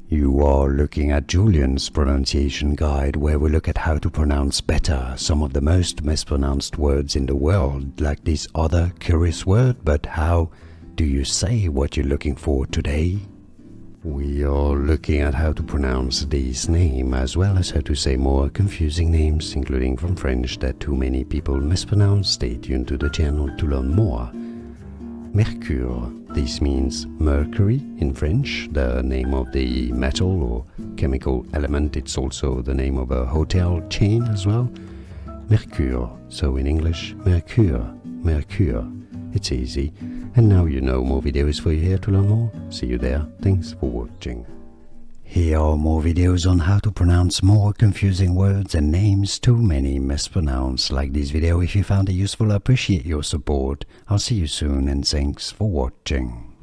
You are looking at Julian's pronunciation guide, where we look at how to pronounce better some of the most mispronounced words in the world, like this other curious word. But how do you say what you're looking for today? We are looking at how to pronounce this name, as well as how to say more confusing names, including from French that too many people mispronounce. Stay tuned to the channel to learn more. Mercure. This means mercury in French, the name of the metal or chemical element. It's also the name of a hotel chain as well. Mercure. So in English, Mercure. Mercure. It's easy. And now you know more videos for you here to learn more. See you there. Thanks for watching. Here are more videos on how to pronounce more confusing words and names too many mispronounced. Like this video if you found it useful. I appreciate your support. I'll see you soon and thanks for watching.